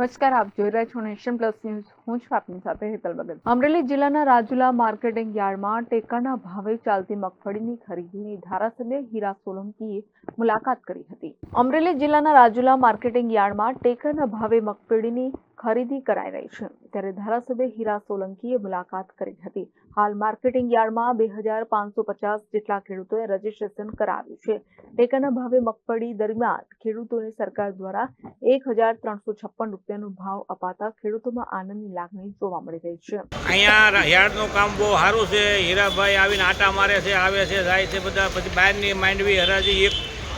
નમસ્કાર, આપ જોઈ રહ્યા છો નેશન પ્લસ ન્યૂઝ. હું છું આપની સાથે હેતલ બગલ. અમરેલી જિલ્લાના રાજુલા માર્કેટિંગ યાર્ડમાં ટેકાના ભાવે ચાલતી મગફળીની ખરીદીની ધારાસભ્ય હીરા સોલંકીએ મુલાકાત કરી હતી. અમરેલી જિલ્લાના રાજુલા માર્કેટિંગ યાર્ડમાં ટેકાના ભાવે મગફળીની ખરીદી કરાઈ રહી છે, ત્યારે ધારાસભ્ય હીરા સોલંકીએ મુલાકાત કરી હતી. હાલ માર્કેટિંગ યાર્ડમાં 2550 જેટલા ખેડૂતોએ રજીસ્ટ્રેશન કરાવ્યું છે. ટેકાના ભાવે મગફળી દરમિયાન ખેડૂતોને સરકાર દ્વારા 1356 રૂપિયાનો ભાવ અપાતા ખેડૂતોમાં આનંદની લાગણી જોવા મળી રહી છે. અહીંયા યાર્ડનું કામ બહુ સારું છે. હીરાભાઈ આવીને આટા મારે છે, આવે છે, જાય છે. બધા પછી બહારની માંડવી હરાજી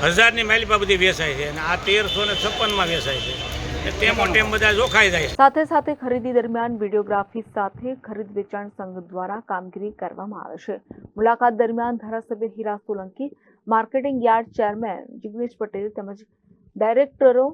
1000ની માઇલ પર બધી વેચાય છે અને આ 1356માં વેચાય છે. તેમ બધા જોખાઈ જાય છે. સાથે સાથે ખરીદી દરમિયાન વિડીયોગ્રાફી સાથે ખરીદ વેચાણ સંઘ દ્વારા કામગીરી કરવામાં આવે છે. મુલાકાત દરમિયાન ધારાસભ્ય Hira Solanki, marketing yard chairman Jignesh Patel તેમજ ડાયરેક્ટરો,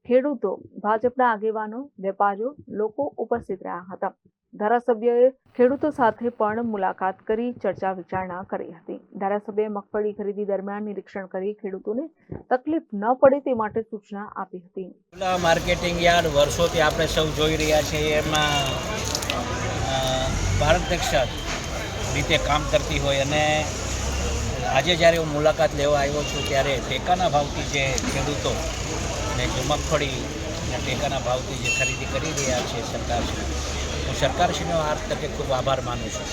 ખેડૂતો, ભાજપના આગેવાનો, વેપારીઓ, લોકો ઉપસ્થિત રહ્યા હતા. ધારાસભ્યએ ખેડૂતો સાથે પણ મુલાકાત કરી ચર્ચા વિચારણા કરી હતી. ધારાસભ્યએ મગફળી ખરીદી દરમિયાન નિરીક્ષણ કરી ખેડૂતોને તકલીફ ન પડે તે માટે સૂચના આપી હતી. માર્કેટિંગ યાર્ડ વર્ષોથી આપણે સૌ જોઈ રહ્યા છીએ, એમાં પારદર્શક રીતે કામ કરતી હોય અને આજે જ્યારે હું મુલાકાત લેવા આવ્યો છું ત્યારે ટેકાના ભાવથી જે ખેડૂતો અને જે મગફળી ટેકાના ભાવથી જે ખરીદી કરી રહ્યા છે સરકારશ્રી, હું સરકારશ્રીનો આ તકે ખૂબ આભાર માનું છું.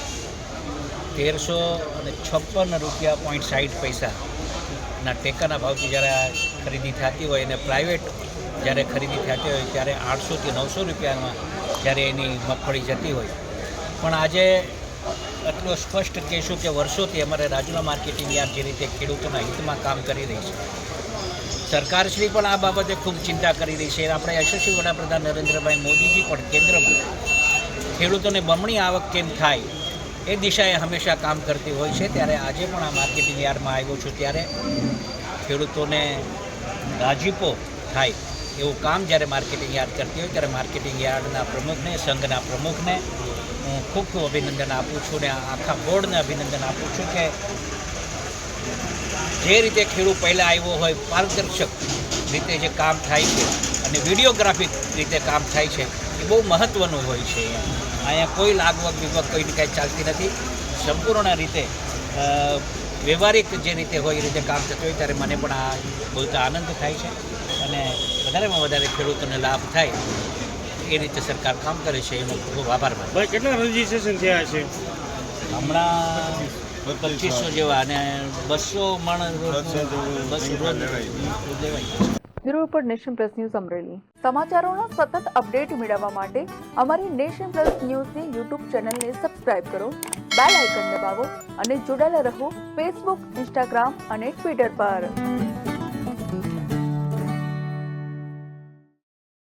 1356 રૂપિયા 60 ટેકાના ભાવથી જ્યારે ખરીદી થતી હોય અને પ્રાઇવેટ જ્યારે ખરીદી થતી હોય ત્યારે 800થી 900 રૂપિયામાં જ્યારે એની મગફળી જતી હોય. પણ આજે એટલું સ્પષ્ટ કહીશું કે વર્ષોથી અમારે રાજુલા માર્કેટિંગ યાર્ડ જે રીતે ખેડૂતોના હિતમાં કામ કરી રહી છે, સરકારશ્રી પણ આ બાબતે ખૂબ ચિંતા કરી રહી છે. આપણે યશસ્વી વડાપ્રધાન નરેન્દ્રભાઈ મોદીજી પણ કેન્દ્રમાં ખેડૂતોને બમણી આવક કેમ થાય એ દિશાએ હંમેશા કામ કરતી હોય છે. ત્યારે આજે પણ આ માર્કેટિંગ યાર્ડમાં આવ્યો છું ત્યારે ખેડૂતોને રાજીપો થાય એવું કામ જ્યારે માર્કેટિંગ યાર્ડ કરતી હોય ત્યારે માર્કેટિંગ યાર્ડના પ્રમુખને, સંઘના પ્રમુખને હું ખૂબ ખૂબ અભિનંદન આપું છું અને આખા બોર્ડને અભિનંદન આપું છું કે જે રીતે ખેડૂત પહેલાં આવ્યો હોય પારદર્શક રીતે જે કામ થાય છે અને વિડીયોગ્રાફિક રીતે કામ થાય છે એ બહુ મહત્ત્વનું હોય છે. અહીંયા કોઈ લાગવગ વિગવગ કોઈને કાંઈ ચાલતી નથી. સંપૂર્ણ રીતે વ્યવહારિક જે રીતે હોય એ રીતે કામ થતું હોય ત્યારે મને પણ આ બોલતા આનંદ થાય છે અને વધારેમાં વધારે ખેડૂતોને લાભ થાય એ રીતે સરકાર કામ કરે છે. એનો ખૂબ આભાર માનું. ભાઈ, કેટલા રજીસ્ટ્રેશન થયા છે? હમણાં 2500 જેવા અને 200 મણ લેવાય. Bureau report, nation plus news, Amreli. સમાચારોના સતત અપડેટ મેળવવા માટે અમારી નેશન પ્લસ ન્યૂઝની યુટ્યુબ ચેનલને સબસ્ક્રાઇબ કરો, બેલ આઇકન દબાવો અને જોડાયેલા રહો ફેસબુક, ઇન્સ્ટાગ્રામ અને ટ્વિટર પર.